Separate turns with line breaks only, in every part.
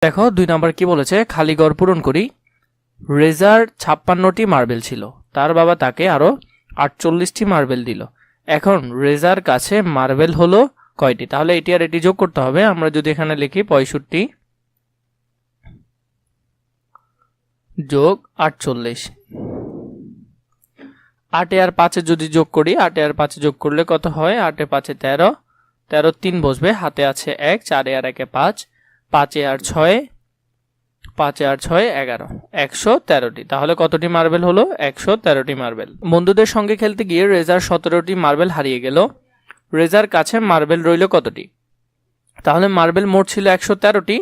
দেখো 2 নাম্বার কি বলেছে, খালি ঘর পূরণ করি। রেজার 56টি মার্বেল ছিল, তার বাবা তাকে আরো 48টি মার্বেল দিল। এখন রেজার কাছে মার্বেল হলো কয়টি? তাহলে এটি আর এটি যোগ করতে হবে। আমরা যদি এখানে লিখি 65 যোগ 48, 8 আর 5 যদি যোগ করি, 8 আর 5 যোগ করলে কত হয়? 8 এ 5 13, 13 3 বসবে, হাতে আছে 1, 4 আর 1 5, 5 আর 6, 5 আর 6 11, 113টি। তাহলে কতটি মার্বেল হলো? 113টি মার্বেল। বন্ধুদের সঙ্গে খেলতে গিয়ে রেজার 17টি মার্বেল হারিয়ে গেল। রেজার কাছে মার্বেল রইল কতটি? তাহলে মার্বেল মোট ছিল 113টি।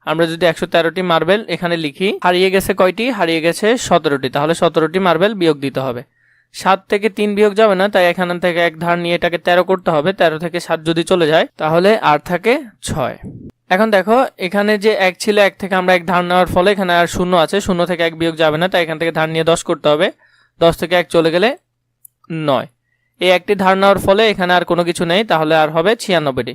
আমরা যদি 113টি মার্বেল এখানে লিখি, হারিয়ে গেছে কয়টি? হারিয়ে গেছে 17টি। তাহলে 17টি মার্বেল বিয়োগ দিতে হবে। 7 থেকে 3 বিয়োগ যাবে না, তাই এখান থেকে এক ধার নিয়ে এটাকে 13 করতে হবে। 13 থেকে 7 যদি চলে যায় তাহলে আর থাকে 6। এখন দেখো এখানে যে 1 ছিল, 1 থেকে আমরা 1 ধার নেওয়ার ফলে এখানে আর 0 আছে, 0 থেকে 1 বিয়োগ যাবে না, তাই এখান থেকে ধার নিয়ে 10 করতে হবে। 10 থেকে 1 চলে গেলে 9। এই একটি ধার নেওয়ার ফলে এখানে আর কোনো কিছু নেই, তাহলে আর হবে 96টি।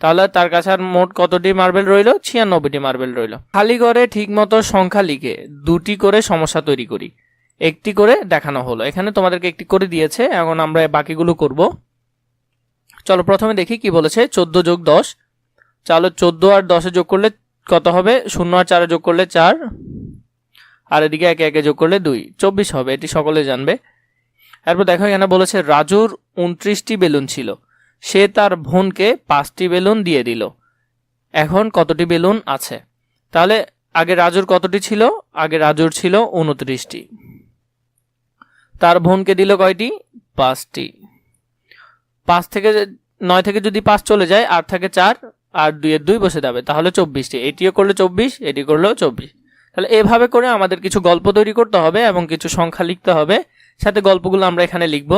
তাহলে তার কাছে আর মোট কতটি মার্বেল রইল? 96টি মার্বেল রইল। খালি ঘরে ঠিকমতো সংখ্যা লিখে 2টি করে সমস্যা তৈরি করি। একটি করে দেখানো হলো। এখানে তোমাদেরকে একটি করে দিয়েছে, এখন আমরা বাকিগুলো করব। চলো প্রথমে দেখি কি বলেছে। 14 যোগ 10, চলো 14 আর 10 যোগ করলে কত হবে? 0 আর 4 যোগ করলে 4, আর এদিকে একে একে যোগ করলে 2, 24 হবে। এটি সকলে জানবে। এরপর দেখো এখানে বলেছে রাজুর 29টি বেলুন ছিল, সে তার বোনকে 5টি বেলুন দিয়ে দিল। এখন কতটি বেলুন আছে? তাহলে আগে রাজুর কতটি ছিল? আগে রাজুর ছিল 29টি। তার বোনকে দিল কয়টি? 5টি। 5 থেকে 9 থেকে যদি 5 চলে যায়, আর থাকে 4, আর 2 এর 2 বসে যাবে, তাহলে 24টি। এটিও করলে 24, এটি করলেও 24। তাহলে এভাবে করে আমাদের কিছু গল্প তৈরি করতে হবে এবং কিছু সংখ্যা লিখতে হবে, সাথে গল্পগুলো আমরা এখানে লিখব।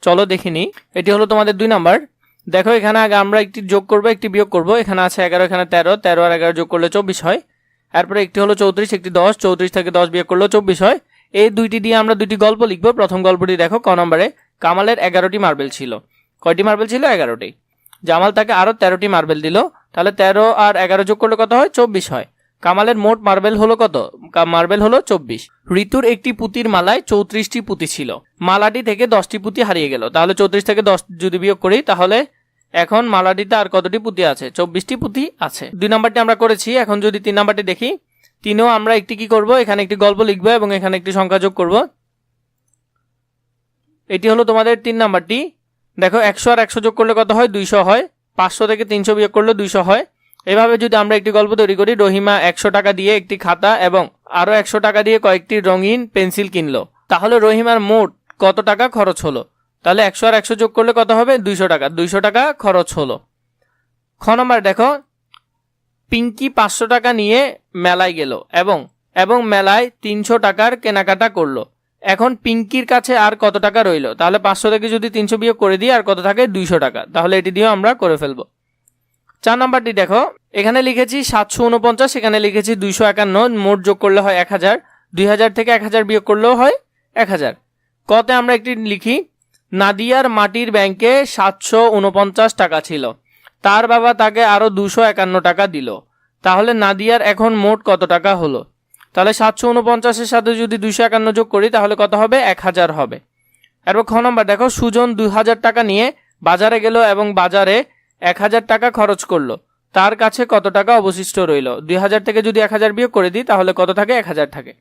চলো দেখিনি। এটি হলো তোমাদের 2 নাম্বার। দেখো এখানে আগে আমরা একটি যোগ করব, একটি বিয়োগ করব। এখানে আছে 11, এখানে 13, 13 আর 11 যোগ করলে 24 হয়। এরপরে একটি হলো 34, একটি 10, 34 থেকে 10 বিয়োগ করলেও 24 হয়। এই দুইটি দিয়ে আমরা দুটি গল্প লিখব। প্রথম গল্পটি দেখো, ক নম্বরে কামালের 11টি মার্বেল ছিল। কয়টি মার্বেল ছিল? 11টি। জামাল তাকে আরো 13টি মার্বেল দিল, তাহলে 13 আর 11 যোগ করলে কত হয়? 24 হয়। কামালের মোট মার্বেল হলো কত? মার্বেল হলো 24। ঋতুর একটি পুঁতির মালায় 34টি পুঁতি ছিল, মালাটি থেকে 10টি পুঁতি হারিয়ে গেল। তাহলে 34 থেকে 10 যদি বিয়োগ করি, তাহলে এখন মালাটিতে আর কতটি পুঁতি আছে? 24টি পুঁতি আছে। 2 নাম্বারটি আমরা করেছি। এখন যদি 3 নাম্বারটি দেখি, 3এও আমরা একটি কি করব? এখানে একটি গল্প লিখবো এবং এখানে একটি সংখ্যা যোগ করব। এটি হলো তোমাদের 3 নাম্বারটি। দেখো 100 আর 100 যোগ করলে কত হয়? 200 হয়। 500 থেকে 300 বিয়োগ করলে 200 হয়। এভাবে যদি আমরা একটি গল্প তৈরি করি, রহিমা 100 টাকা দিয়ে একটি খাতা এবং আরো 100 টাকা দিয়ে কয়েকটি রঙিন পেন্সিল কিনলো, তাহলে রহিমার মোট কত টাকা খরচ হলো? তাহলে 100 আর 100 যোগ করলে কত হবে? 200 টাকা। 200 টাকা খরচ হলো। খ নম্বর দেখো, পিঙ্কি 500 টাকা নিয়ে মেলায় গেল এবং মেলায় 300 টাকার কেনাকাটা করলো। এখন পিঙ্কির কাছে আর কত টাকা রইল? তাহলে 500 থেকে যদি 300 বিয়োগ করে দিই, আর কত থাকে? 200 টাকা। তাহলে এটি দিয়েও আমরা করে ফেলবো। 4 নাম্বারটি দেখো, এখানে লিখেছি 749, এখানে লিখেছি 251, মোট যোগ করলে হয় 1000। 2000 থেকে 1000 বিয়োগ করলেও হয় 1000। কতে আমরা একটি লিখি, নাদিয়ার মাটির ব্যাংকে 749 টাকা ছিল, তার বাবা তাকে আরো 251 টাকা দিল। তাহলে নাদিয়ার এখন মোট কত টাকা হলো? তাহলে 749-এর সাথে যদি 251 যোগ করি, তাহলে কত হবে? 1000 হবে। এরপর খ নম্বর দেখো, সুজন 2000 টাকা নিয়ে বাজারে গেল এবং বাজারে 1000 টাকা খরচ করলো, তার কাছে কত টাকা অবশিষ্ট রইল? 2000 থেকে যদি 1000 বিয়োগ করে দিই, তাহলে কত থাকে? 1000 থাকে।